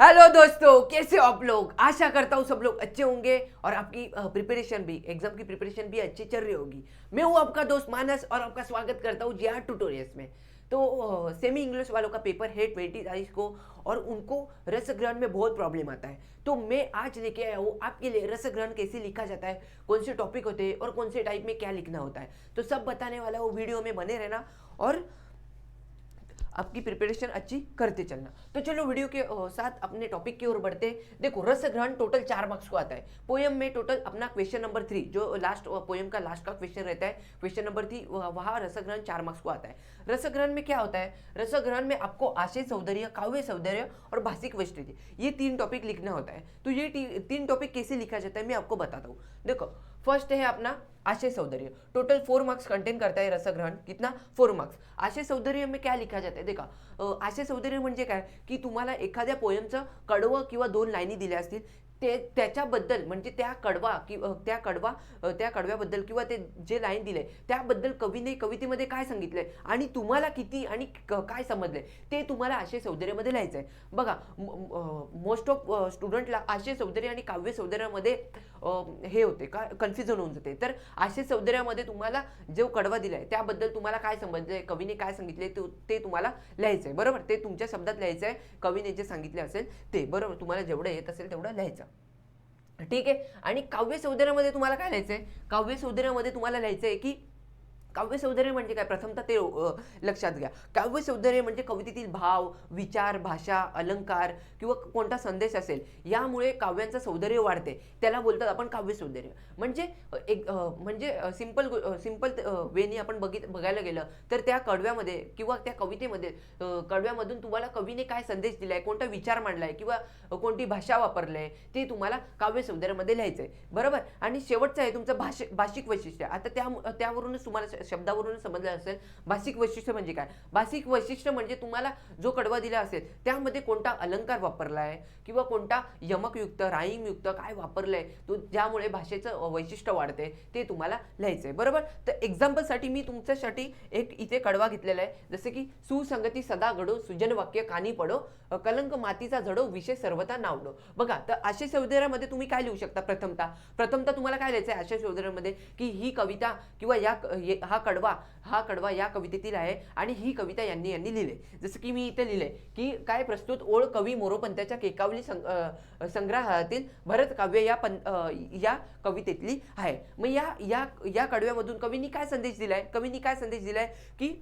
Hello दोस्तों, कैसे हो आप लोग। आशा करता हूँ सब लोग अच्छे होंगे और आपकी प्रिपरेशन भी, एग्जाम की प्रिपरेशन भी अच्छी चल रही होगी। मैं हूँ आपका दोस्त मानस और आपका स्वागत करता हूँ जी ट्यूटोरियल्स में। तो सेमी इंग्लिश वालों का पेपर है 20 तारीख को और उनको रस ग्रहण में बहुत प्रॉब्लम आता है। तो मैं आज लेके आया हूँ आपके लिए रस ग्रहण कैसे लिखा जाता है, कौन से टॉपिक होते हैं और कौन से टाइप में क्या लिखना होता है। तो सब बताने वाला वो वीडियो में बने रहना और आपकी प्रिपरेशन अच्छी करते चलना। तो चलो वीडियो के साथ अपने टॉपिक की ओर बढ़ते हैं। देखो, रस ग्रहण टोटल 4 मार्क्स को आता है। पोयम में टोटल अपना क्वेश्चन नंबर 3 जो लास्ट पोयम का लास्ट का क्वेश्चन रहता है, क्वेश्चन नंबर 3, वहाँ रस ग्रहण 4 मार्क्स को आता है। रस ग्रहण में क्या होता है? रस ग्रहण में आपको आशय सौंदर्य, काव्य सौंदर्य और भाषिक वैशिष्ट्य, ये 3 टॉपिक लिखना होता है। तो ये 3 टॉपिक कैसे लिखा जाता है मैं आपको बताता हूँ। देखो, फर्स्ट है अपना आशय सौंदर्य। टोटल 4 मार्क्स कंटेन करता है रसग्रहण। कितना? 4 मार्क्स। आशय सौंदर्य में क्या लिखा जातं आहे देखा, आशय सौंदर्य म्हणजे काय की तुम्हाला एखाद्या पोयमचं कडवं किंवा 2 लाईनी दिल्या असतील, ते त्याच्याबद्दल म्हणजे त्या कडव्याबद्दल किंवा ते जे लाईन दिले त्याबद्दल कवीने कवितेमध्ये काय सांगितलंय आणि तुम्हाला किती आणि काय समजलंय ते तुम्हाला आशय सौंदर्यामध्ये लिहायचं आहे। बघा, मोस्ट ऑफ स्टुडंटला आशय सौंदर्य आणि काव्य सौंदर्यामध्ये हे होते का कन्फ्युजन होऊन जाते। तर आशय सौंदर्यामध्ये तुम्हाला जो कडवा दिलाय त्याबद्दल तुम्हाला काय समजलंय, कवीने काय सांगितले ते तुम्हाला लिहायचं आहे, बरोबर। ते तुमच्या शब्दात लिहायचं आहे, कवीने जे सांगितले असेल ते, बरोबर। तुम्हाला जेवढं येत असेल तेवढं लिहायचं, ठीक आहे। आणि काव्य सौंदर्यामध्ये तुम्हाला काय लिहायचंय? काव्य सौंदर्यामध्ये तुम्हाला लिहायचंय की काव्य सौंदर्य म्हणजे काय, प्रथमतः ते लक्षात घ्या। काव्य सौंदर्य म्हणजे कवितेतील भाव, विचार, भाषा, अलंकार किंवा कोणता संदेश असेल यामुळे काव्यांचं सौंदर्य वाढते, त्याला बोलतात आपण काव्य सौंदर्य। म्हणजे सिंपल वेनी आपण बघायला गेलं तर त्या कडव्यामध्ये किंवा त्या कवितेमध्ये कडव्यामधून तुम्हाला कवीने काय संदेश दिलाय, कोणता विचार मांडलाय किंवा कोणती भाषा वापरलाय ते तुम्हाला काव्य सौंदर्यामध्ये लिहायचंय, बरोबर। आणि शेवटचं आहे तुमचं भाषिक वैशिष्ट्य। आता त्यावरूनच तुम्हाला शब्दावरून समजलं असेल भाषिक वैशिष्ट्य म्हणजे काय। भाषिक वैशिष्ट्य म्हणजे तुम्हाला जो कडवा दिला असेल त्यामध्ये कोणता अलंकार वापरलाय किंवा कोणता यमकयुक्त, राईमयुक्त काय वापरलंय तो, ज्यामुळे भाषेचं वैशिष्ट्य वाढते, ते तुम्हाला लिहायचंय, बरोबर। तर एक्झाम्पलसाठी मी तुमच्यासाठी एक इथे कडवा घेतलेला आहे, जसे की सुसंगती सदा घडो, सुजन वाक्य कानी पडो, कलंक मातीचा झडो, विषय सर्वथा नावडो। बघा, तर आशय सौंदर्यामध्ये तुम्ही काय लिहू शकता? प्रथमतः तुम्हाला काय लिहायचं आहे आशय सौंदर्यामध्ये की ही कविता किंवा हा कडवा या कवितेतील आहे आणि ही कविता यांनी लिहिली। जसं की मी इथे लिहिलंय की काय प्रस्तुत ओळ कवी मोरोपंतांच्या केकावली संग्रहातील भरत काव्य या कवितेतली आहे। मग या कडव्यामधून कवींनी काय संदेश दिलाय की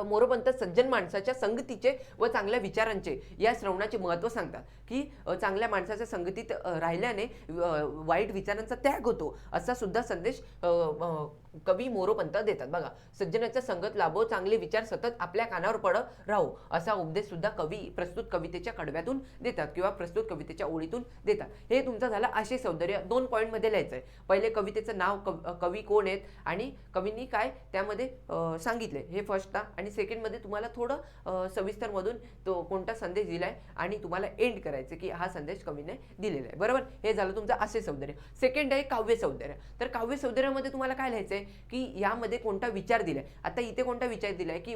मोरोपंत सज्जन माणसाच्या संगतीचे व चांगल्या विचारांचे या श्रवणाचे महत्त्व सांगतात की चांगल्या माणसाच्या संगतीत राहिल्याने वाईट विचारांचा त्याग होतो, असा सुद्धा संदेश कवी मोरोपंत देतात। बघा, सज्जनाचा संगत लाभो, चांगले विचार सतत आपल्या कानावर पडत राहो, असा उपदेश सुद्धा कवी प्रस्तुत कवितेच्या कडव्यातून देतात किंवा प्रस्तुत कवितेच्या ओळीतून देतात। हे तुमचं झालं आशय सौंदर्य। 2 पॉईंटमध्ये लिहायचं आहे। पहिले कवितेचं नाव, कवी कोण आहेत आणि कवींनी काय त्यामध्ये सांगितले, हे फर्स्ट। आणि सेकंडमध्ये तुम्हाला थोडं सविस्तरमधून तो कोणता संदेश दिलाय आणि तुम्हाला एंड करायचं की हा संदेश कवीने दिलेला आहे, बरोबर। हे झालं तुमचं आशय सौंदर्य। सेकंड आहे काव्य सौंदर्य। तर काव्य सौंदर्यामध्ये तुम्हाला काय लिहायचंय की यामध्ये कोणता विचार दिलाय। आता इथे कोणता विचार दिलाय की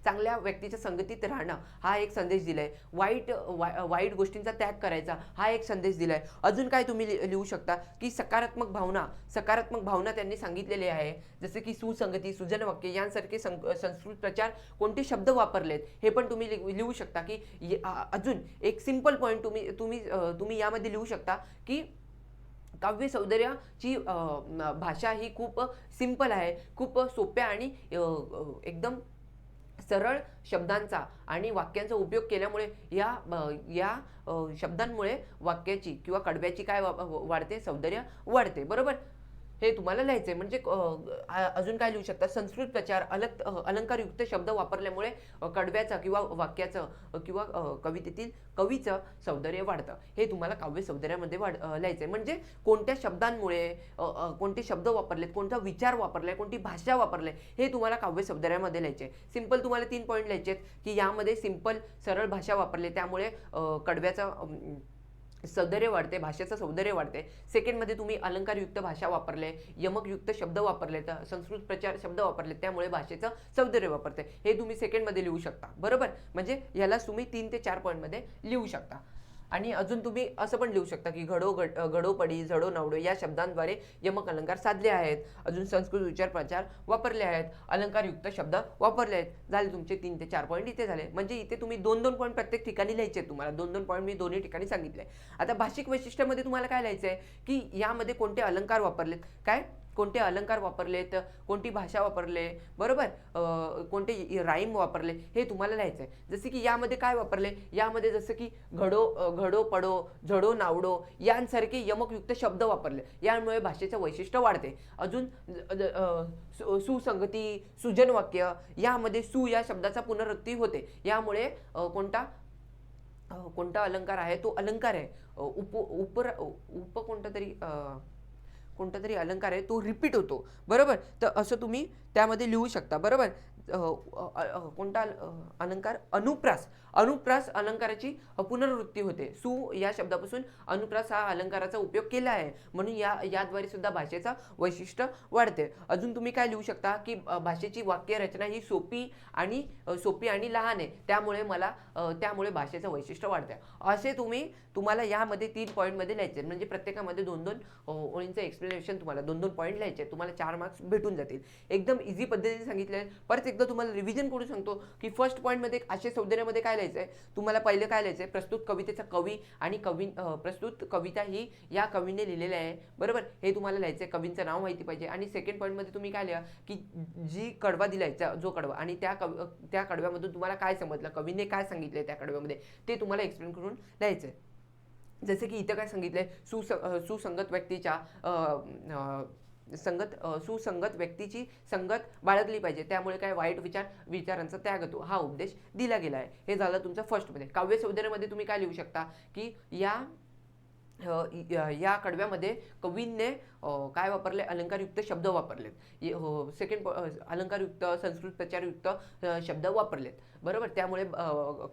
चांगल्या व्यक्तीच्या संगतीत राहणं हा एक संदेश दिलाय, वाईट गोष्टींचा त्याग करायचा हा एक संदेश दिलाय। अजून काय तुम्ही लिहू शकता की सकारात्मक भावना त्यांनी सांगितलेले आहे, जसे की सुसंगती, सुजन वाक्य यांसारखे संस्कृत प्रचार कोणते शब्द वापरलेत हे पण तुम्ही लिहू शकता। की अजून एक सिंपल पॉईंट तुम्ही यामध्ये लिहू शकता की काव्य सौंदर्याची भाषा ही खूप सिंपल आहे, खूप सोप्या आणि एकदम सरळ शब्दांचा आणि वाक्यांचा उपयोग केल्यामुळे या शब्दांमुळे वाक्याची किंवा कडव्याची काय वाढते, सौंदर्य वाढते, बरोबर। हे तुम्हाला लिहायचंय। म्हणजे अजून काय लिहू शकता, संस्कृत प्रचार, अलंकारयुक्त शब्द वापरल्यामुळे कडव्याचा किंवा वाक्याचं किंवा कवितेतील कवीचं सौंदर्य वाढतं, हे तुम्हाला काव्य सौंदर्यामध्ये लिहायचंय। म्हणजे कोणत्या शब्दांमुळे कोणते शब्द वापरलेत, कोणता विचार वापरलाय, कोणती भाषा वापरलाय, हे तुम्हाला काव्य सौंदर्यामध्ये लिहायचे। सिंपल तुम्हाला 3 पॉईंट लिहायचे की यामध्ये सिंपल सरळ भाषा वापरली त्यामुळे कडव्याचा सौंदर्य वाढते, भाषेचं सौंदर्य वाढते. सेकंडमध्ये तुम्ही अलंकारयुक्त भाषा वापरले, यमकयुक्त शब्द वापरले, तर संस्कृत प्रचार शब्द वापरले, त्यामुळे भाषेचं सौंदर्य वापरते. हे तुम्ही सेकंडमध्ये लिहू शकता, बरोबर. म्हणजे यालाच तुम्ही 3 ते 4 पॉईंटमध्ये लिहू शकता. आणि अजून तुम्ही असं पण लिहू शकता की घडोपडी, झडो नावडो या शब्दांद्वारे यमक अलंकार साधले आहेत. अजून संस्कृत उच्चार प्रचार वापरले आहेत, अलंकारयुक्त शब्द वापरले आहेत. झाले तुमचे 3 ते 4 पॉईंट इथे झाले. म्हणजे इथे तुम्ही 2-2 पॉईंट प्रत्येक ठिकाणी लिहायचे. तुम्हाला 2-2 पॉईंट मी दोन्ही ठिकाणी सांगितले. आता भाषिक वैशिष्ट्यामध्ये तुम्हाला काय लिहायचं आहे की यामध्ये कोणते अलंकार वापरलेत, काय कोणते अलंकार वापरलेत, कोणती भाषा वापरले, बरोबर, कोणते राईम वापरले, हे तुम्हाला लिहायचं आहे. जसे की यामध्ये काय वापरले, यामध्ये जसं की घडो पडो, झडो नावडो यांसारखे यमकयुक्त शब्द वापरले. यामुळे भाषेचं वैशिष्ट्य वाढते. अजून सुसंगती, सुजन वाक्य यामध्ये सु या शब्दाचा पुनरुक्ती होते. यामुळे कोणता अलंकार आहे तो अलंकार आहे, कोणता तरी अलंकार आहे तो रिपीट होतो, बरोबर. तर असं तुम्ही त्यामध्ये लिहू शकता, बरोबर. कोणता अलंकार, अनुप्रास अलंकाराची पुनरावृत्ती होते. सु या शब्दापासून अनुप्रास हा अलंकाराचा उपयोग केला आहे, म्हणून याद्वारे सुद्धा भाषेचा वैशिष्ट्य वाढते. अजून तुम्ही काय लिहू शकता की भाषेची वाक्य रचना ही सोपी आणि लहान आहे, त्यामुळे भाषेचं वैशिष्ट्य वाढते. असे तुम्हाला यामध्ये 3 पॉईंटमध्ये लिहायचे. म्हणजे प्रत्येकामध्ये 2-2 ओळींचं एक्सप्लेनेशन, तुम्हाला 2-2 पॉईंट लिहायचे. तुम्हाला 4 मार्क्स भेटून जातील. एकदम इझी पद्धतीने सांगितलं. परत एकदा तुम्हाला रिव्हिजन करून सांगतो की फर्स्ट पॉईंटमध्ये आशय सौंदर्यामध्ये काय लिहायचं आहे. तुम्हाला पहिलं काय लिहायचं आहे, प्रस्तुत कवितेचा कवी आणि प्रस्तुत कविता ही या कवीने लिहिलेली आहे, बरोबर. हे तुम्हाला लिहायचं आहे. कवींचं नाव माहिती पाहिजे. आणि सेकंड पॉईंटमध्ये तुम्ही काय लिहा की जी कडवा दिलायचा, जो कडवा, आणि त्या कडव्यामधून तुम्हाला काय समजलं, कवीने काय सांगितलंय त्या कडव्यामध्ये, ते तुम्हाला एक्सप्लेन करून लिहायचं आहे. जसे की इथं काय सांगितलंय, सुसंगत व्यक्तीची संगत बाळगली पाहिजे, त्यामुळे काय वाईट विचारांचा त्याग होतो, हा उपदेश दिला गेला आहे. हे झालं तुमचं फर्स्टमध्ये. काव्य सौंदर्यामध्ये तुम्ही काय लिहू शकता की या कडव्यामध्ये कवींने काय वापरले, अलंकारयुक्त शब्द वापरलेत. सेकंड अलंकारयुक्त, संस्कृत प्रचारयुक्त शब्द वापरलेत, बरोबर. त्यामुळे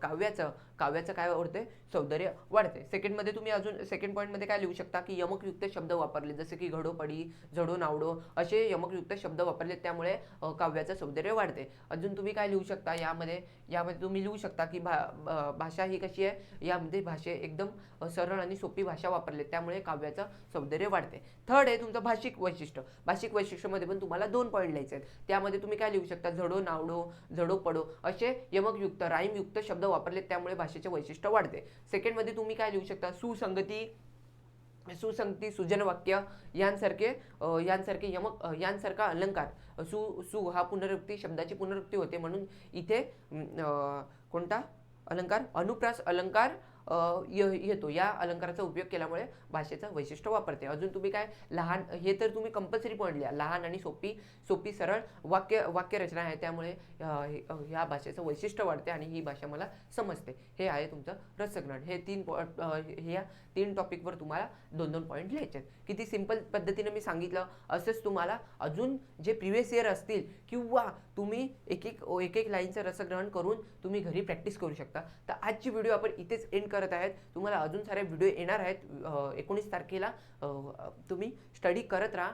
काव्याचं काय वाढते, सौंदर्य वाढते. सेकंडमध्ये तुम्ही अजून सेकंड पॉईंटमध्ये काय लिहू शकता की यमकयुक्त शब्द वापरले, जसे की घडोपडी, झडो नावडो असे यमकयुक्त शब्द वापरलेत, त्यामुळे काव्याचं सौंदर्य वाढते. अजून तुम्ही काय लिहू शकता, यामध्ये तुम्ही लिहू शकता की भाषा ही कशी आहे, यामध्ये एकदम सरळ आणि सोपी भाषा वापरले, त्यामुळे काव्याचं सौंदर्य वाढते. थर्ड आहे तुमचं भाषिक वैशिष्ट्य. भाषिक वैशिष्ट्यामध्ये पण तुम्हाला 2 पॉईंट लिहायचे आहेत. त्यामध्ये तुम्ही काय लिहू शकता, झडो नावडो, झडो पडो असे यमकयुक्त, राईमयुक्त शब्द वापरले, त्यामुळे भाषेचे वैशिष्ट्य वाढते. सेकंडमध्ये तुम्ही काय लिहू शकता, सुसंगती, सुजन वाक्य यांसारखा अलंकार, सु हा पुनरुक्ती, शब्दाची पुनरुक्ती होते, म्हणून इथे कोणता अलंकार, अनुप्रास अलंकार येतो. या अलंकाराचा उपयोग केल्यामुळे भाषेचं वैशिष्ट्य वापरते. अजून तुम्ही काय, लहान, हे तर तुम्ही कंपल्सरी पॉईंट लिहा. लहान आणि सोपी सरळ वाक्य रचना आहे, त्यामुळे ह्या भाषेचं वैशिष्ट्य वाढते आणि ही भाषा मला समजते. हे आहे तुमचं रसग्रहण. हे 3 टॉपिकवर तुम्हाला 2-2 पॉईंट लिहायचे आहेत. किती सिंपल पद्धतीने मी सांगितलं. असंच तुम्हाला अजून जे प्रिव्हियस इयर असतील, किंवा तुम्ही एक एक लाईनचं रसग्रहण करून तुम्ही घरी प्रॅक्टिस करू शकता. तर आजची व्हिडिओ आपण इथेच एंड करत आहेत. तुम्हाला अजून सारे व्हिडिओ येणार आहेत. 19 तारखेला तुम्ही स्टडी करत राहा.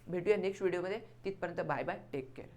भेटूया नेक्स्ट व्हिडिओमध्ये. तिथपर्यंत बाय बाय, टेक केअर.